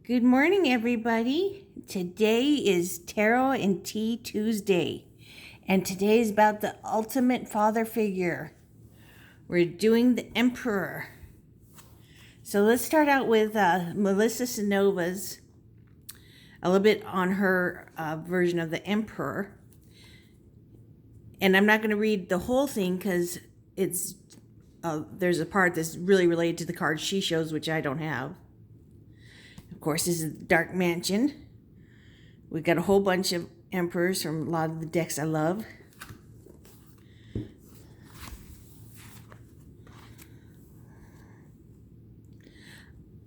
Good morning, everybody. Today is Tarot and Tea Tuesday, and today is about the ultimate father figure. We're doing the Emperor. So let's start out with Melissa Sanova's, a little bit on her version of the Emperor. And I'm not going to read the whole thing because there's a part that's really related to the card she shows, which I don't have. Of course, this is Dark Mansion. We've got a whole bunch of emperors from a lot of the decks I love.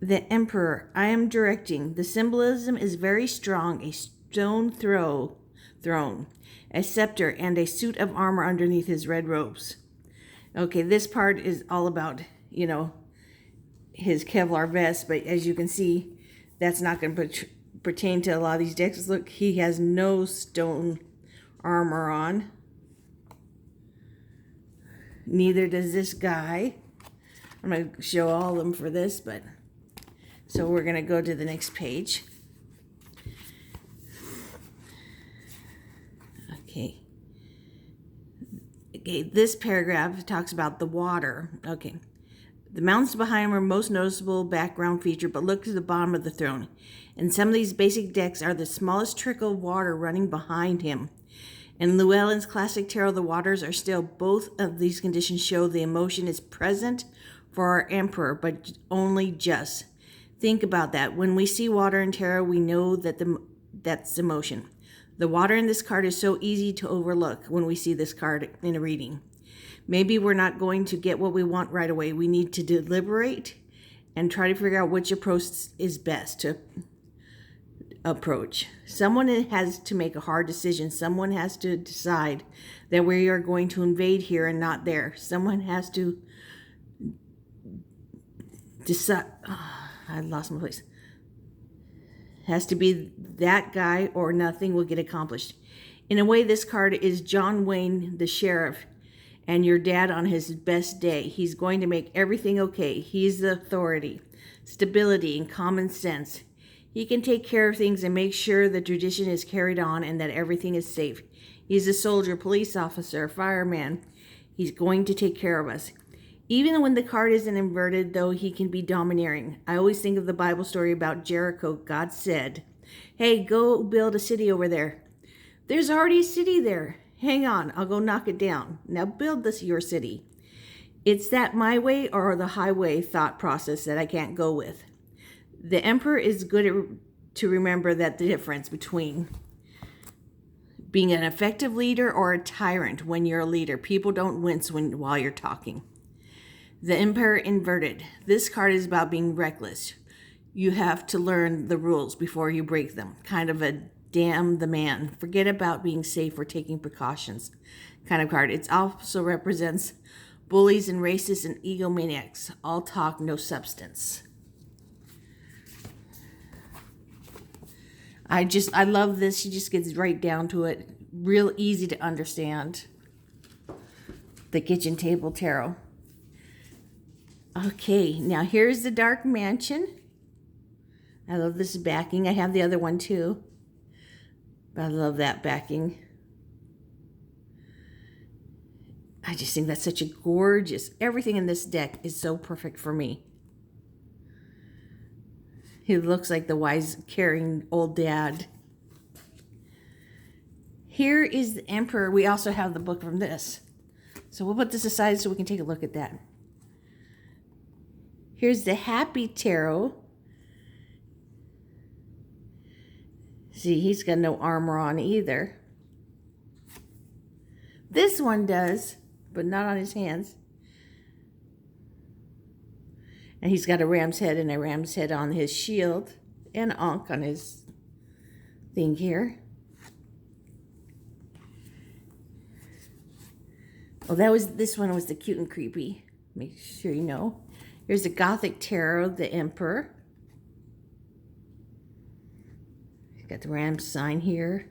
The Emperor. I am directing. The symbolism is very strong. A stone throne, a scepter, and a suit of armor underneath his red robes. Okay, this part is all about, his Kevlar vest, but as you can see, that's not going to pertain to a lot of these decks. Look, he has no stone armor on. Neither does this guy. I'm going to show all of them for this, but so we're going to go to the next page. Okay, this paragraph talks about the water. Okay. The mountains behind him are most noticeable background feature, but look to the bottom of the throne. In some of these basic decks are the smallest trickle of water running behind him. In Llewellyn's classic tarot, the waters are still. Both of these conditions show the emotion is present for our emperor, but only just. Think about that. When we see water in tarot, we know that that's emotion. The water in this card is so easy to overlook when we see this card in a reading. Maybe we're not going to get what we want right away. We need to deliberate and try to figure out which approach is best to approach. Someone has to make a hard decision. Someone has to decide that we are going to invade here and not there. Someone has to decide. I lost my place. Has to be that guy or nothing will get accomplished. In a way, this card is John Wayne, the sheriff, and your dad on his best day. He's going to make everything okay. He's the authority, stability, and common sense. He can take care of things and make sure the tradition is carried on and that everything is safe. He's a soldier, police officer, fireman. He's going to take care of us. Even when the card isn't inverted, though, he can be domineering. I always think of the Bible story about Jericho. God said, "Hey, go build a city over there." There's already a city there. Hang on, I'll go knock it down. Now build this your city. It's that my way or the highway thought process that I can't go with. The emperor is good to remember that the difference between being an effective leader or a tyrant. When you're a leader, people don't wince while you're talking. The emperor inverted. This card is about being reckless. You have to learn the rules before you break them. Kind of a damn the man. Forget about being safe or taking precautions kind of card. It also represents bullies and racists and egomaniacs. All talk, no substance. I love this. She just gets right down to it. Real easy to understand. The kitchen table tarot. Okay, now here's the Dark Mansion. I love this backing. I have the other one too. I love that backing. I just think that's such a gorgeous, everything in this deck is so perfect for me. He looks like the wise, caring old dad. Here is the Emperor. We also have the book from this. So we'll put this aside so we can take a look at that. Here's the Happy Tarot. See, he's got no armor on either. This one does, but not on his hands. And he's got a ram's head and a ram's head on his shield and Ankh on his thing here. Oh, this one was the cute and creepy. Make sure you know. Here's the Gothic Tarot, the Emperor. Got the ram sign here.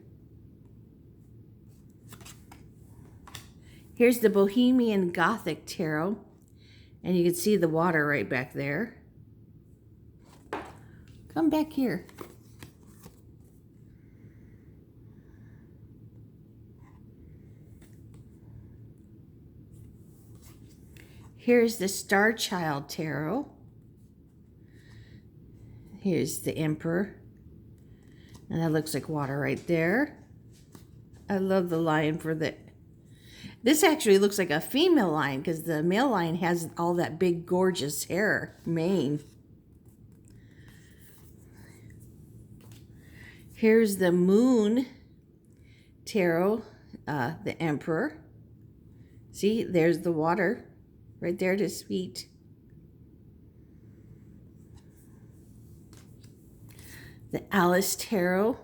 Here's the Bohemian Gothic Tarot. And you can see the water right back there. Come back here. Here's the Star Child Tarot. Here's the Emperor. And that looks like water right there. I love the lion for the... This actually looks like a female lion because the male lion has all that big gorgeous hair, mane. Here's the Moon Tarot, the Emperor. See, there's the water right there at his feet. The Alice Tarot.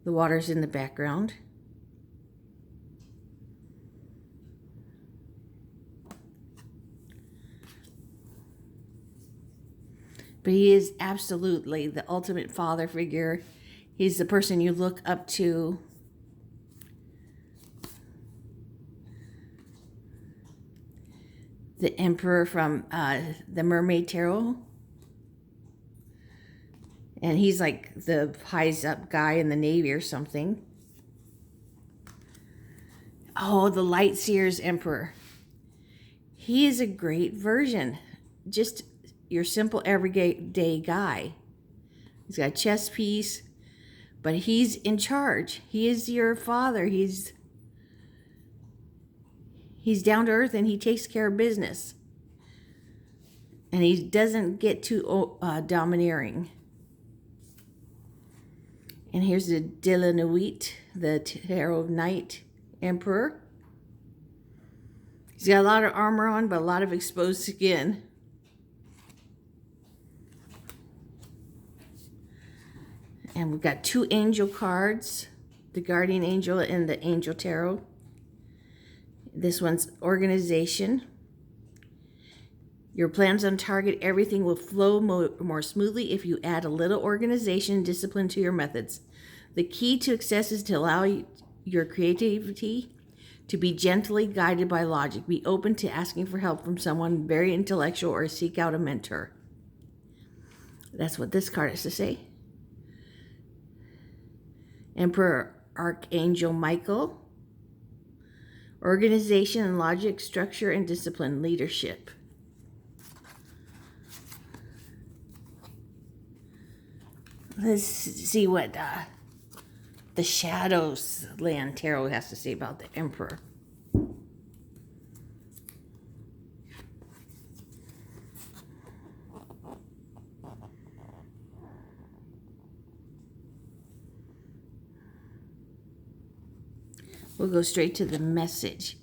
The water's in the background. But he is absolutely the ultimate father figure. He's the person you look up to. The Emperor from the Mermaid Tarot. And he's like the highest up guy in the Navy or something. Oh, the Light Seers Emperor. He is a great version. Just your simple everyday guy. He's got a chess piece, but he's in charge. He is your father. He's down to earth and he takes care of business. And he doesn't get too domineering. And here's the Delanuit, the Tarot of Night Emperor. He's got a lot of armor on, but a lot of exposed skin. And we've got two angel cards, the Guardian Angel and the Angel Tarot. This one's organization. Your plans on target, everything will flow more smoothly if you add a little organization and discipline to your methods. The key to success is to allow your creativity to be gently guided by logic. Be open to asking for help from someone very intellectual or seek out a mentor. That's what this card has to say. Emperor Archangel Michael. Organization and logic, structure and discipline, leadership. Let's see what the Shadows Land Tarot has to say about the Emperor. We'll go straight to the message.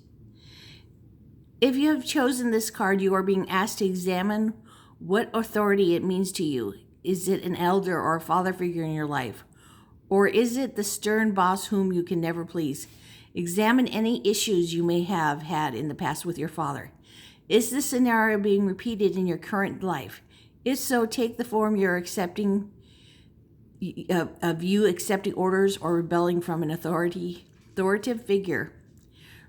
If you have chosen this card, you are being asked to examine what authority it means to you. Is it an elder or a father figure in your life? Or is it the stern boss whom you can never please? Examine any issues you may have had in the past with your father. Is this scenario being repeated in your current life? If so, take the form you're accepting of you accepting orders or rebelling from an authoritative figure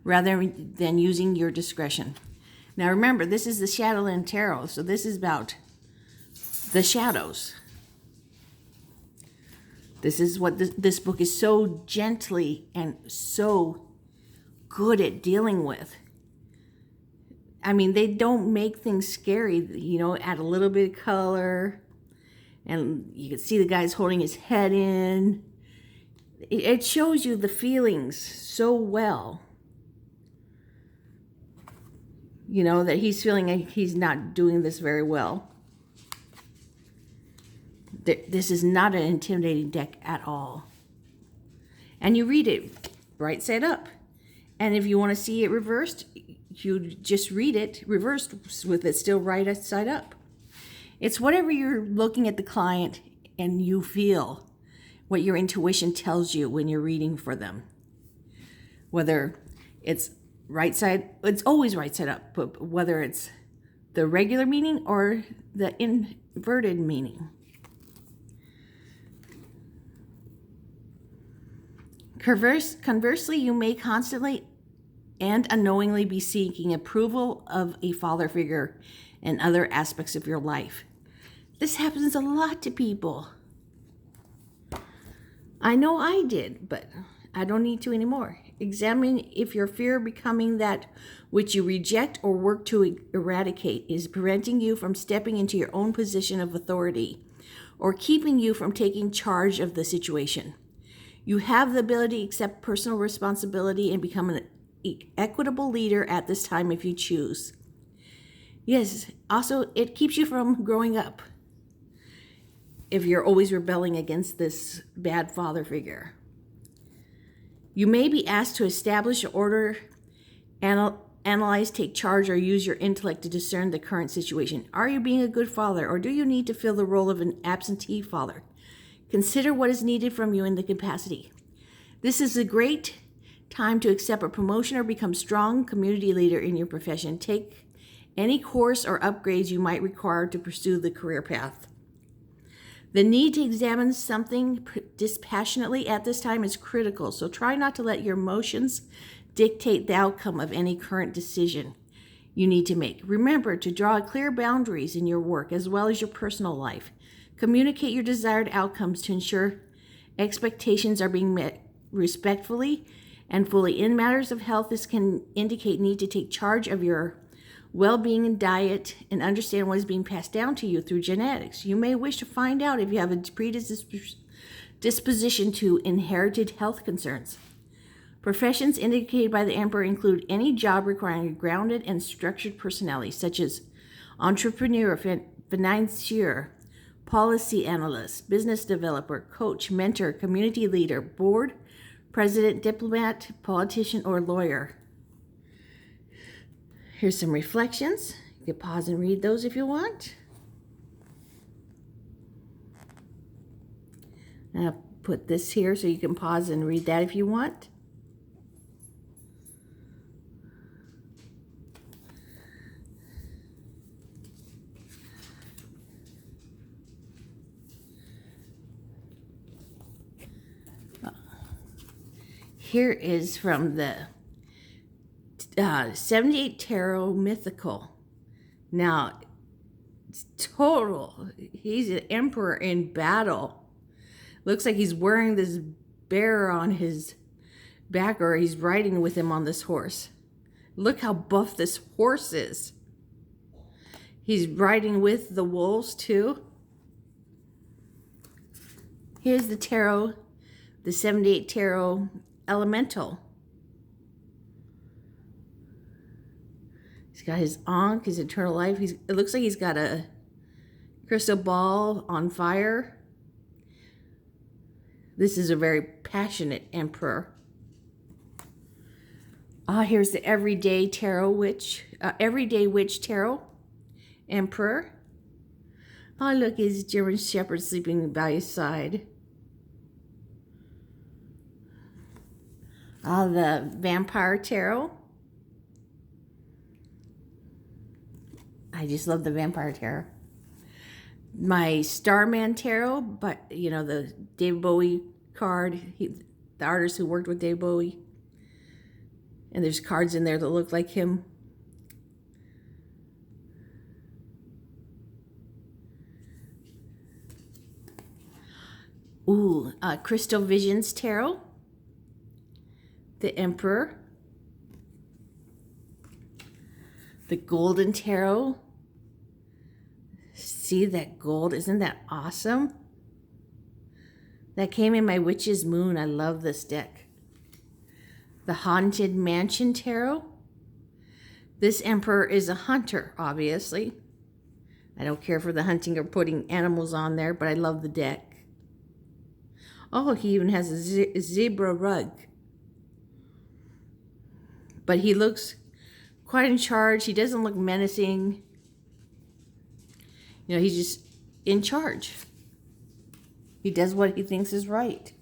rather than using your discretion. Now remember, this is the Shadowland Tarot, so this is about the shadows. This is what this book is so gently and so good at dealing with. I mean, they don't make things scary, you know, add a little bit of color. And you can see the guy's holding his head in. It shows you the feelings so well. You know, that he's feeling like he's not doing this very well. This is not an intimidating deck at all. And you read it right side up. And if you want to see it reversed, you just read it reversed with it still right side up. It's whatever you're looking at the client and you feel, what your intuition tells you when you're reading for them. Whether it's right side, it's always right side up, but whether it's the regular meaning or the inverted meaning. Conversely, you may constantly and unknowingly be seeking approval of a father figure in other aspects of your life. This happens a lot to people. I know I did, but I don't need to anymore. Examine if your fear of becoming that which you reject or work to eradicate is preventing you from stepping into your own position of authority or keeping you from taking charge of the situation. You have the ability to accept personal responsibility and become an equitable leader at this time if you choose. Yes, also, it keeps you from growing up if you're always rebelling against this bad father figure. You may be asked to establish, order, analyze, take charge, or use your intellect to discern the current situation. Are you being a good father, or do you need to fill the role of an absentee father? Consider what is needed from you in the capacity. This is a great time to accept a promotion or become strong community leader in your profession. Take any course or upgrades you might require to pursue the career path. The need to examine something dispassionately at this time is critical, so try not to let your emotions dictate the outcome of any current decision you need to make. Remember to draw clear boundaries in your work as well as your personal life. Communicate your desired outcomes to ensure expectations are being met respectfully and fully. In matters of health, this can indicate need to take charge of your well-being and diet and understand what is being passed down to you through genetics. You may wish to find out if you have a predisposition to inherited health concerns. Professions indicated by the Emperor include any job requiring a grounded and structured personality, such as entrepreneur, financier, policy analyst, business developer, coach, mentor, community leader, board, president, diplomat, politician, or lawyer. Here's some reflections. You can pause and read those if you want. And I'll put this here so you can pause and read that if you want. Here is from the 78 Tarot Mythical. Now, total, he's an emperor in battle. Looks like he's wearing this bear on his back, or he's riding with him on this horse. Look how buff this horse is. He's riding with the wolves too. Here's the tarot, the 78 Tarot Elemental. He's got his Ankh, his eternal life. It looks like he's got a crystal ball on fire. This is a very passionate emperor. Here's the Everyday Witch Tarot Emperor. Oh, look, his German Shepherd sleeping by his side. The Vampire Tarot. I just love the Vampire Tarot. My Starman Tarot, but the David Bowie card. The artist who worked with David Bowie. And there's cards in there that look like him. Ooh, Crystal Visions Tarot. The Emperor. The Golden Tarot. See that gold? Isn't that awesome? That came in my Witch's Moon. I love this deck. The Haunted Mansion Tarot. This Emperor is a hunter, obviously. I don't care for the hunting or putting animals on there, but I love the deck. Oh, he even has a zebra rug. But he looks quite in charge. He doesn't look menacing. He's just in charge. He does what he thinks is right.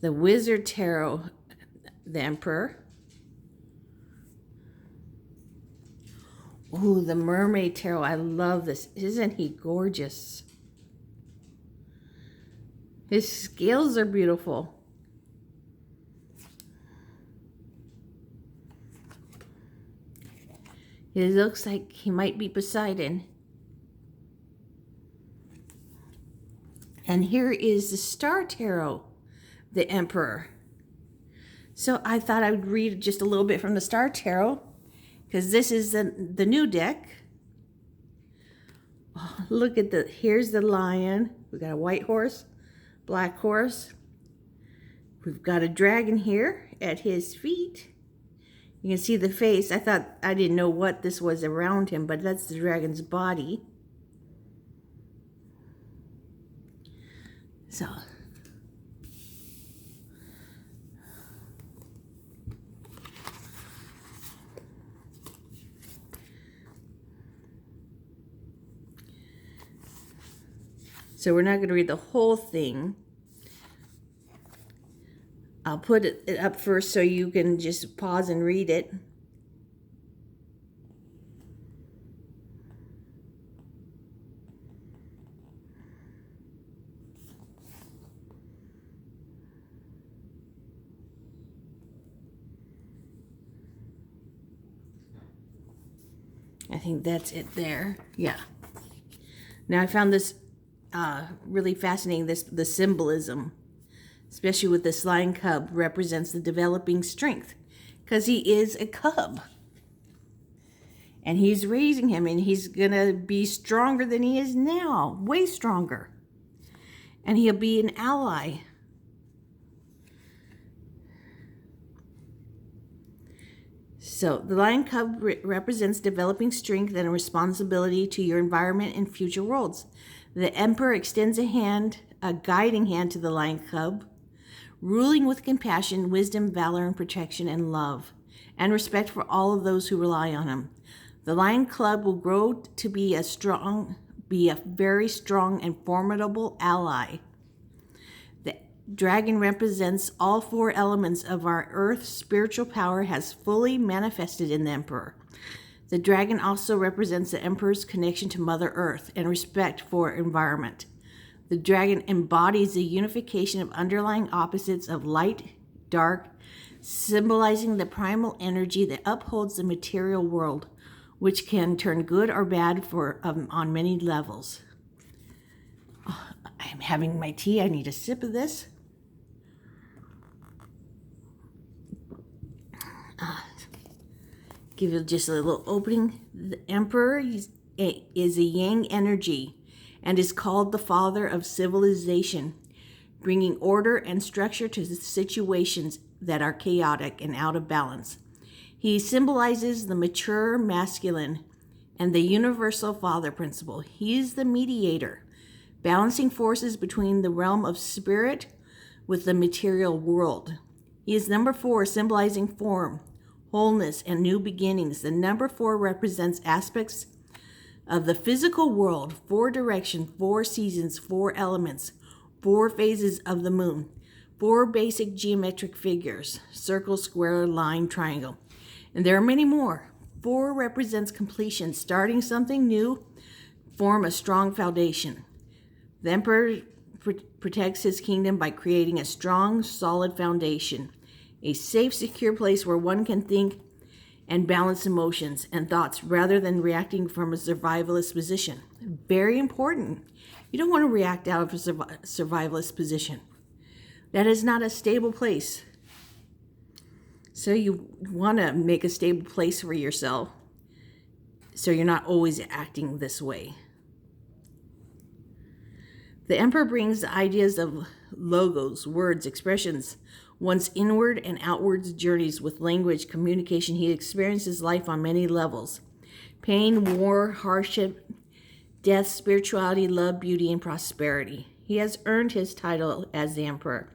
The Wizard Tarot, the Emperor. Ooh, the Mermaid Tarot. I love this. Isn't he gorgeous? His scales are beautiful. It looks like he might be Poseidon. And here is the Star Tarot, the Emperor. So I thought I would read just a little bit from the Star Tarot, because this is the new deck. Oh, look at here's the lion. We've got a white horse, black horse. We've got a dragon here at his feet. You can see the face. I didn't know what this was around him, but that's the dragon's body. So we're not going to read the whole thing. I'll put it up first so you can just pause and read it. I think that's it there. Yeah. Now I found this really fascinating, the symbolism, especially with this lion cub, represents the developing strength, because he is a cub. And he's raising him, and he's going to be stronger than he is now, way stronger. And he'll be an ally. So the lion cub represents developing strength and a responsibility to your environment and future worlds. The emperor extends a guiding hand to the lion cub, ruling with compassion, wisdom, valor, and protection, and love, and respect for all of those who rely on him. The lion cub will grow to be a very strong and formidable ally. The dragon represents all four elements of our earth's spiritual power has fully manifested in the emperor. The dragon also represents the emperor's connection to Mother Earth and respect for environment. The dragon embodies the unification of underlying opposites of light, dark, symbolizing the primal energy that upholds the material world, which can turn good or bad on many levels. Oh, I'm having my tea. I need a sip of this. Give it just a little opening. The emperor is a yang energy and is called the father of civilization, bringing order and structure to the situations that are chaotic and out of balance. He symbolizes the mature masculine and the universal father principle. He is the mediator, balancing forces between the realm of spirit with the material world. He is number 4, symbolizing form, wholeness, and new beginnings. The number 4 represents aspects of the physical world, 4 directions, 4 seasons, 4 elements, 4 phases of the moon, 4 basic geometric figures, circle, square, line, triangle. And there are many more. 4 represents completion, starting something new, form a strong foundation. The emperor protects his kingdom by creating a strong, solid foundation, a safe, secure place where one can think and balance emotions and thoughts rather than reacting from a survivalist position. Very important. You don't want to react out of a survivalist position. That is not a stable place. So you want to make a stable place for yourself so you're not always acting this way. The emperor brings the ideas of logos, words, expressions, one's inward and outward journeys with language, communication. He experiences life on many levels: pain, war, hardship, death, spirituality, love, beauty, and prosperity. He has earned his title as the emperor.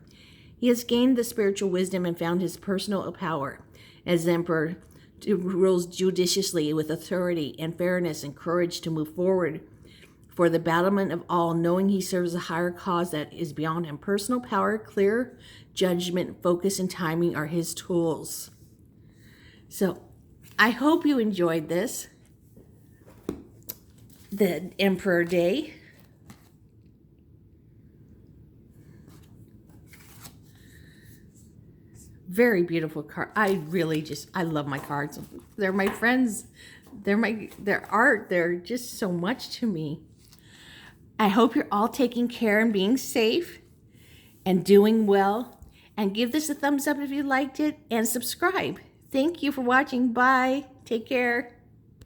He has gained the spiritual wisdom and found his personal power as the emperor, rules judiciously with authority and fairness and courage to move forward for the betterment of all, knowing he serves a higher cause that is beyond him. Personal power, clear judgment, focus, and timing are his tools. So I hope you enjoyed this, the Emperor Day. Very beautiful card. I love my cards. They're my friends. Their art. They're just so much to me. I hope you're all taking care and being safe and doing well. And give this a thumbs up if you liked it and subscribe. Thank you for watching. Bye. Take care.